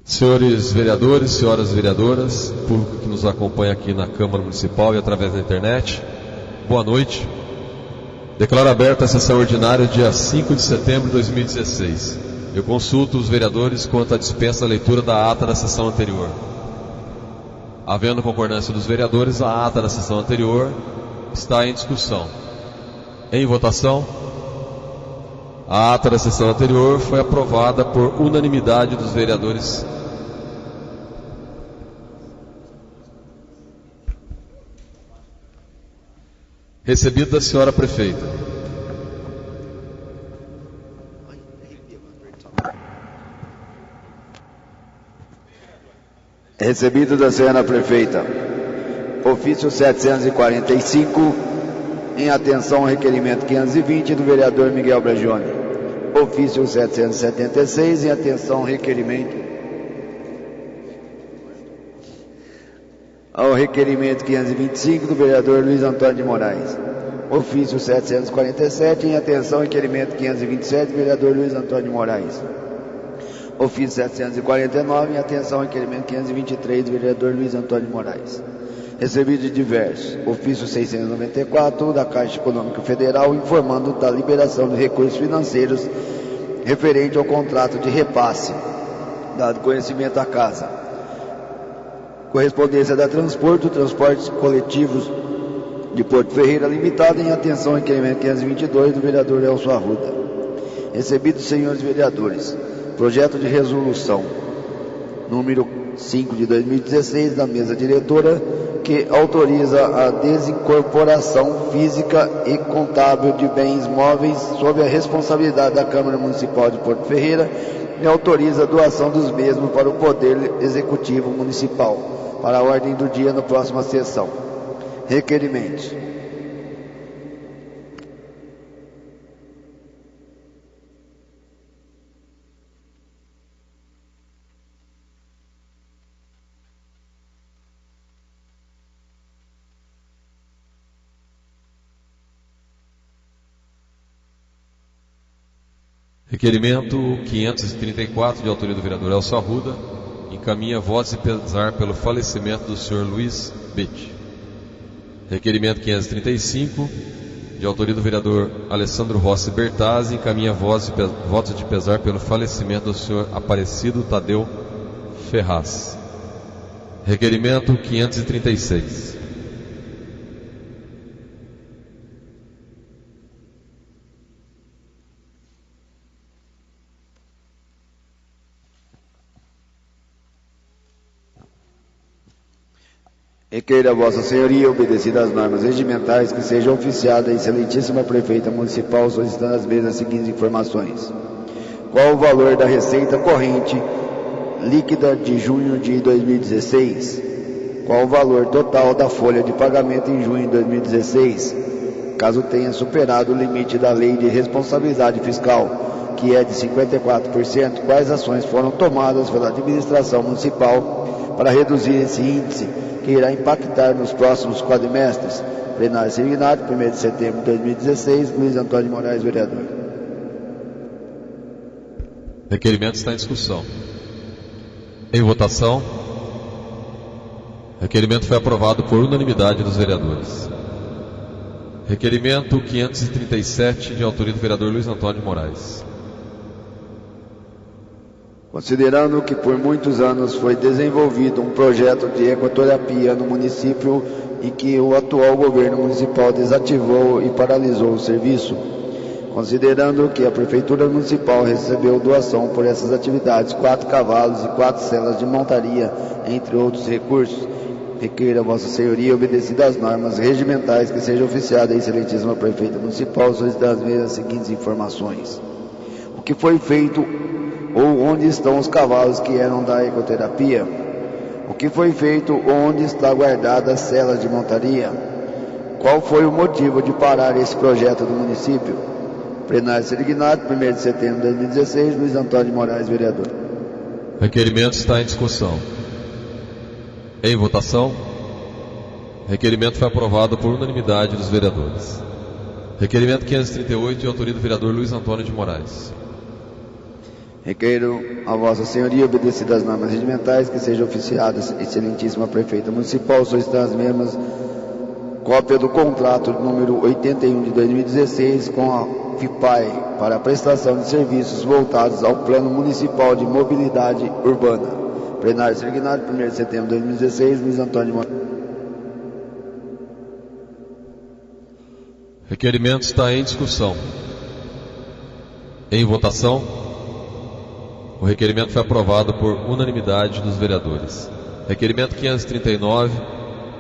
Senhores vereadores, senhoras vereadoras, público que nos acompanha aqui na Câmara Municipal e através da internet, boa noite. Declaro aberta a sessão ordinária dia 5 de setembro de 2016. Eu consulto os vereadores quanto à dispensa da leitura da ata da sessão anterior. Havendo concordância dos vereadores, a ata da sessão anterior está em discussão. Em votação, a ata da sessão anterior foi aprovada por unanimidade dos vereadores. Recebido da senhora prefeita. Recebido da senhora prefeita. Ofício 745, em atenção ao requerimento 520 do vereador Miguel Bragione. Ofício 776, em atenção ao requerimento 525 do vereador Luiz Antônio de Moraes. Ofício 747, em atenção ao requerimento 527 do vereador Luiz Antônio de Moraes. Ofício 749, em atenção ao requerimento 523 do vereador Luiz Antônio de Moraes. Recebido de diversos. Ofício 694 da Caixa Econômica Federal, informando da liberação de recursos financeiros referente ao contrato de repasse, dado conhecimento à Casa. Correspondência da Transportes Coletivos de Porto Ferreira Limitada, em atenção ao requerimento 522 do vereador Elcio Arruda. Recebido, senhores vereadores, projeto de resolução número 5 de 2016 da mesa diretora, que autoriza a desincorporação física e contábil de bens móveis sob a responsabilidade da Câmara Municipal de Porto Ferreira e autoriza a doação dos mesmos para o Poder Executivo Municipal, para a ordem do dia na próxima sessão. Requerimentos. Requerimento 534, de autoria do vereador Elcio Arruda, encaminha votos de pesar pelo falecimento do senhor Luiz Betti. Requerimento 535, de autoria do vereador Alessandro Rossi Bertazzi, encaminha votos de pesar pelo falecimento do senhor Aparecido Tadeu Ferraz. Requerimento 536. Requeira a Vossa Senhoria, obedecida às normas regimentais, que seja oficiada a excelentíssima prefeita municipal solicitando às mesmas as seguintes informações. Qual o valor da receita corrente líquida de junho de 2016? Qual o valor total da folha de pagamento em junho de 2016? Caso tenha superado o limite da lei de responsabilidade fiscal, que é de 54%, quais ações foram tomadas pela administração municipal para reduzir esse índice, que irá impactar nos próximos quadrimestres? Plenário Signato, 1º de setembro de 2016, Luiz Antônio de Moraes, vereador. Requerimento está em discussão. Em votação. Requerimento foi aprovado por unanimidade dos vereadores. Requerimento 537, de autoria do vereador Luiz Antônio de Moraes. Considerando que por muitos anos foi desenvolvido um projeto de ecoterapia no município e que o atual governo municipal desativou e paralisou o serviço, considerando que a Prefeitura Municipal recebeu doação por essas atividades, 4 cavalos e 4 celas de montaria, entre outros recursos, requeira a Vossa Senhoria, obedecida às normas regimentais, que seja oficiada a excelentíssima Prefeita Municipal, solicitando às mesmas as seguintes informações. O que foi feito ou onde estão os cavalos que eram da ecoterapia? O que foi feito ou onde está guardada as celas de montaria? Qual foi o motivo de parar esse projeto do município? Plenário Signato, 1º de setembro de 2016, Luiz Antônio de Moraes, vereador. Requerimento está em discussão. Em votação. Requerimento foi aprovado por unanimidade dos vereadores. Requerimento 538, de autoria do vereador Luiz Antônio de Moraes. Requeiro a Vossa Senhoria, obedecidas as normas regimentais, que seja oficiada Excelentíssima Prefeita Municipal, solicitando as mesmas cópia do contrato número 81 de 2016 com a FIPAE para a prestação de serviços voltados ao Plano Municipal de Mobilidade Urbana. Plenário extraordinário, 1º de setembro de 2016, Luiz Antônio de Moraes. Requerimento está em discussão. Em votação. O requerimento foi aprovado por unanimidade dos vereadores. Requerimento 539,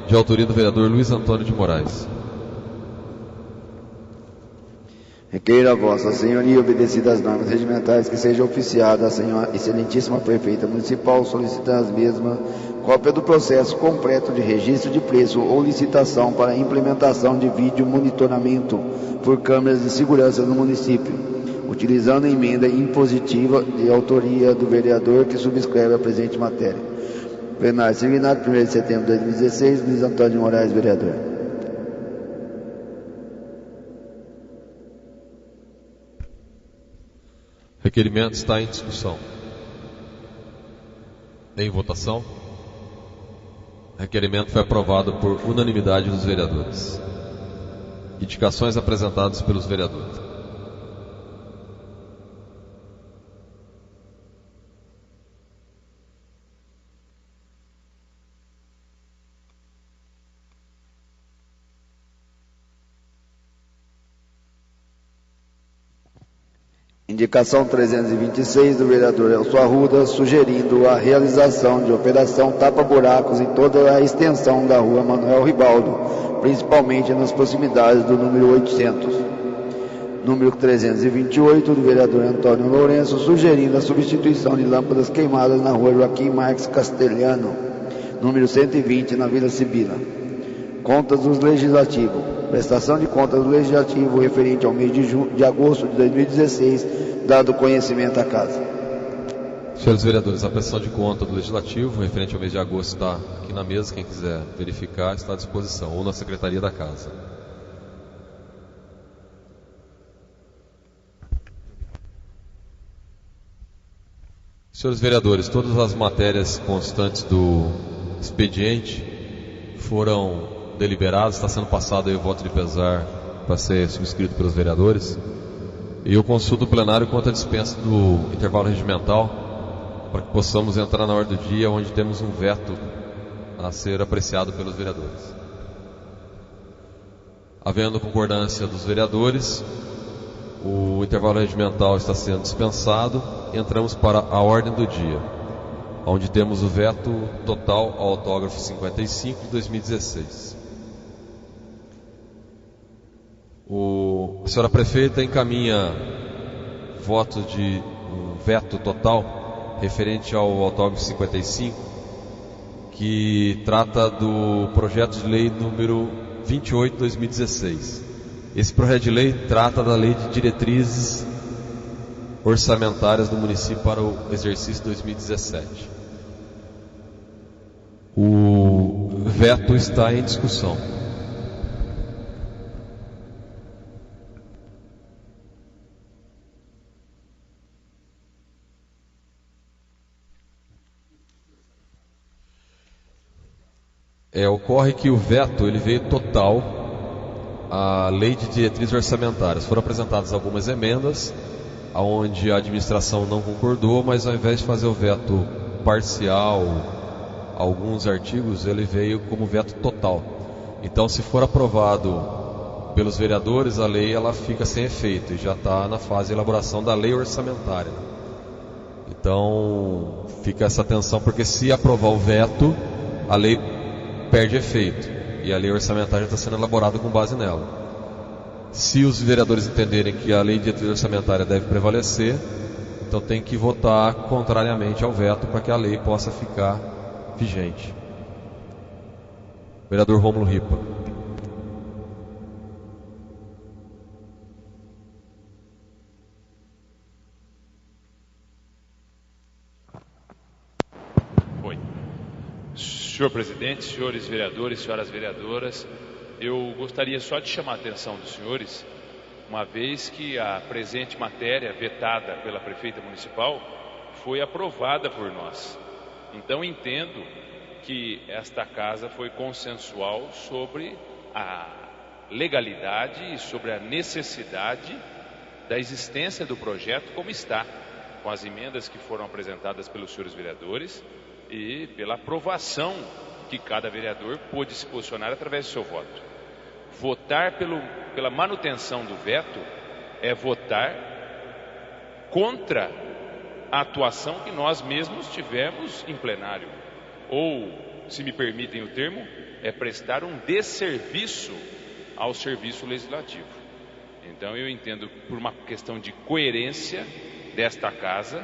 de autoria do vereador Luiz Antônio de Moraes. Requeiro a Vossa Senhoria, obedecidas as normas regimentais, que seja oficiada a Senhora Excelentíssima Prefeita Municipal, solicitando as mesmas cópia do processo completo de registro de preço ou licitação para a implementação de vídeo monitoramento por câmeras de segurança no município, utilizando a emenda impositiva de autoria do vereador que subscreve a presente matéria. Plenário extraordinário, 1º de setembro de 2016, Luiz Antônio de Moraes, vereador. Requerimento está em discussão. Em votação. Requerimento foi aprovado por unanimidade dos vereadores. Indicações apresentadas pelos vereadores. Indicação 326 do vereador Elcio Arruda, sugerindo a realização de operação tapa-buracos em toda a extensão da rua Manuel Ribaldo, principalmente nas proximidades do número 800. Número 328 do vereador Antônio Lourenço, sugerindo a substituição de lâmpadas queimadas na rua Joaquim Marques Castelhano, número 120, na Vila Sibila. Contas do Legislativo. Prestação de contas do Legislativo referente ao mês de agosto de 2016, dado conhecimento à Casa. Senhores vereadores, a prestação de conta do Legislativo referente ao mês de agosto está aqui na mesa. Quem quiser verificar está à disposição, ou na Secretaria da Casa. Senhores vereadores, todas as matérias constantes do expediente foram deliberadas, está sendo passado aí o voto de pesar para ser subscrito pelos vereadores. E eu consulto o plenário quanto à dispensa do intervalo regimental, para que possamos entrar na ordem do dia, onde temos um veto a ser apreciado pelos vereadores. Havendo concordância dos vereadores, o intervalo regimental está sendo dispensado. Entramos para a ordem do dia, onde temos o veto total ao autógrafo 55 de 2016. A senhora prefeita encaminha voto de um veto total referente ao autógrafo 55, que trata do projeto de lei número 28 de 2016. Esse projeto de lei trata da lei de diretrizes orçamentárias do município para o exercício 2017. O veto está em discussão. Ocorre que o veto ele veio total à lei de diretrizes orçamentárias. Foram apresentadas algumas emendas, onde a administração não concordou, mas ao invés de fazer o veto parcial, alguns artigos, ele veio como veto total. Então, se for aprovado pelos vereadores, a lei ela fica sem efeito e já está na fase de elaboração da lei orçamentária. Então, fica essa atenção, porque se aprovar o veto, a lei perde efeito e a lei orçamentária está sendo elaborada com base nela. Se os vereadores entenderem que a lei de diretriz orçamentária deve prevalecer, então tem que votar contrariamente ao veto para que a lei possa ficar vigente. Vereador Rômulo Ripa. Oi. Senhor presidente, senhores vereadores, senhoras vereadoras, eu gostaria só de chamar a atenção dos senhores, uma vez que a presente matéria vetada pela prefeita municipal foi aprovada por nós. Então entendo que esta casa foi consensual sobre a legalidade e sobre a necessidade da existência do projeto como está, com as emendas que foram apresentadas pelos senhores vereadores e pela aprovação que cada vereador pôde se posicionar através do seu voto. Votar pela manutenção do veto é votar contra a atuação que nós mesmos tivemos em plenário. Ou, se me permitem o termo, é prestar um desserviço ao serviço legislativo. Então eu entendo, por uma questão de coerência desta casa,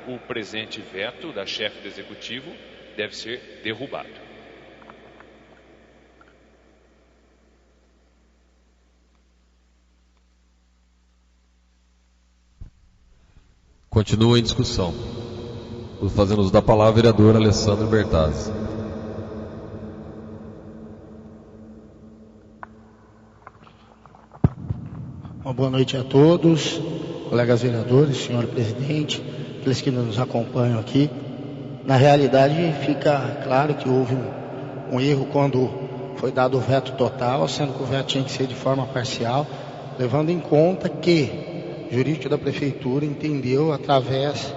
o presente veto da chefe do executivo deve ser derrubado. Continua em discussão. Fazendo uso da palavra, vereador Alessandro Bertazzi. Uma boa noite a todos, colegas vereadores, senhor presidente, aqueles que nos acompanham aqui. Na realidade, fica claro que houve um erro quando foi dado o veto total, sendo que o veto tinha que ser de forma parcial, levando em conta que o jurídico da prefeitura entendeu, através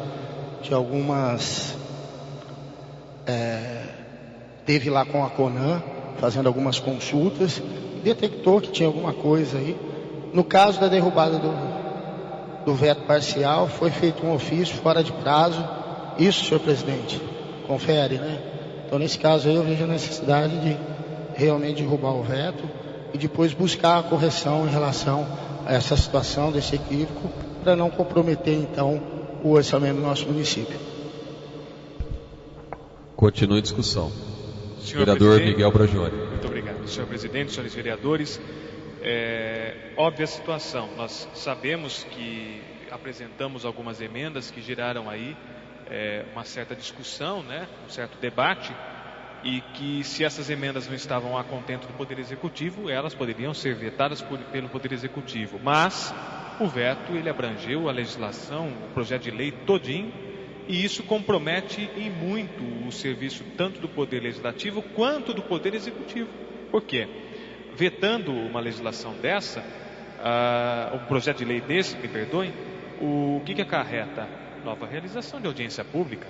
de algumas... teve lá com a CONAN, fazendo algumas consultas, detectou que tinha alguma coisa aí. No caso da derrubada do veto parcial, foi feito um ofício fora de prazo. Isso, senhor presidente, confere, né? Então, nesse caso aí, eu vejo a necessidade de realmente derrubar o veto e depois buscar a correção em relação a essa situação, desse equívoco, para não comprometer, então, o orçamento do nosso município. Continua em discussão. Senhor Vereador Miguel Bragioni. Muito obrigado. Senhor presidente, senhores vereadores, óbvia a situação. Nós sabemos que apresentamos algumas emendas que geraram aí uma certa discussão, né, um certo debate, e que se essas emendas não estavam a contento do Poder Executivo, elas poderiam ser vetadas pelo Poder Executivo. Mas o veto, ele abrangeu a legislação, o projeto de lei todinho, e isso compromete em muito o serviço tanto do Poder Legislativo quanto do Poder Executivo. Por quê? Vetando uma legislação dessa, um projeto de lei desse, me perdoem, o que acarreta? Nova realização de audiência pública,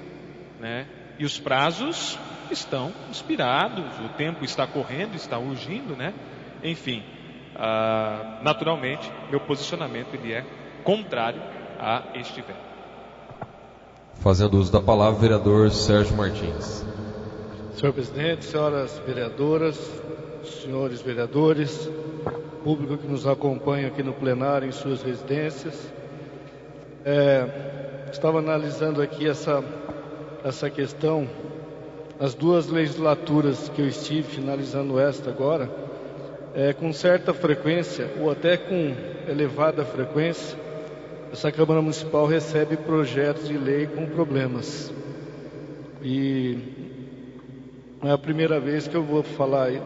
né? E os prazos estão expirados, o tempo está correndo, está urgindo, né? Enfim, naturalmente, meu posicionamento ele é contrário a este veto. Fazendo uso da palavra, vereador Sérgio Martins. Senhor presidente, senhoras vereadoras, senhores vereadores, público que nos acompanha aqui no plenário em suas residências, estava analisando aqui essa questão, as duas legislaturas que eu estive, finalizando esta agora, com certa frequência, ou até com elevada frequência, essa Câmara Municipal recebe projetos de lei com problemas. E não é a primeira vez que eu vou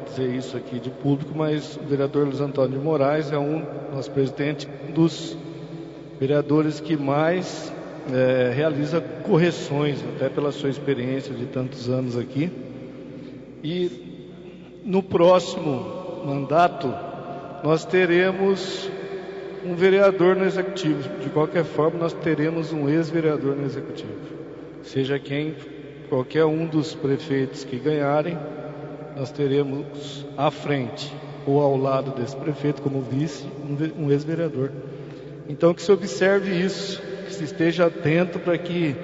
dizer isso aqui de público, mas o vereador Luiz Antônio de Moraes é nosso presidente, um dos vereadores que mais realiza correções, até pela sua experiência de tantos anos aqui. E no próximo mandato nós teremos um vereador no executivo. De qualquer forma, nós teremos um ex-vereador no executivo. Seja qualquer um dos prefeitos que ganharem, nós teremos à frente ou ao lado desse prefeito, como vice, um ex-vereador. Então que se observe isso, que se esteja atento para que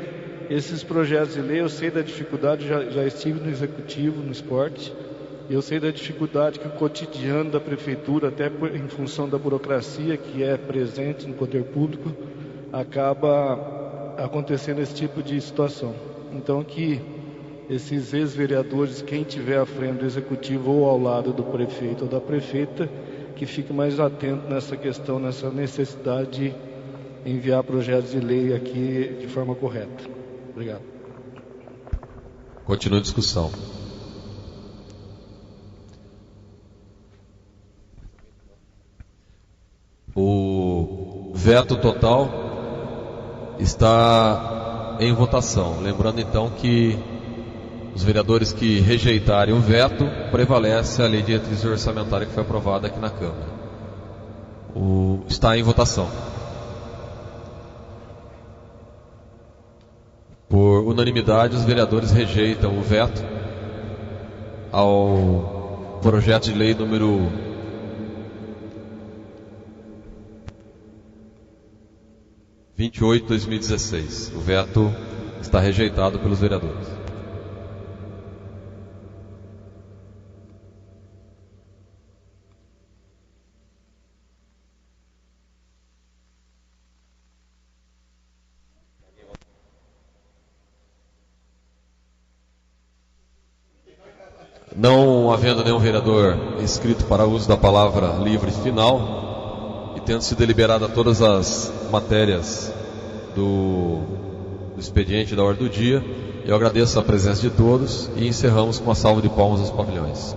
esses projetos de lei, eu sei da dificuldade, já estive no executivo, no esporte, e eu sei da dificuldade que o cotidiano da prefeitura, até em função da burocracia que é presente no poder público, acaba acontecendo esse tipo de situação. Então que esses ex-vereadores, quem estiver à frente do executivo ou ao lado do prefeito ou da prefeita, que fique mais atento nessa questão, nessa necessidade de enviar projetos de lei aqui de forma correta. Obrigado. Continua a discussão. O veto total está em votação. Lembrando então que os vereadores que rejeitarem o veto, prevalece a lei de diretriz orçamentária que foi aprovada aqui na Câmara. Está em votação. Por unanimidade, os vereadores rejeitam o veto ao projeto de lei número 28/2016. O veto está rejeitado pelos vereadores. Não havendo nenhum vereador inscrito para uso da palavra livre final e tendo sido deliberada todas as matérias do expediente da ordem do dia, eu agradeço a presença de todos e encerramos com uma salva de palmas aos pavilhões.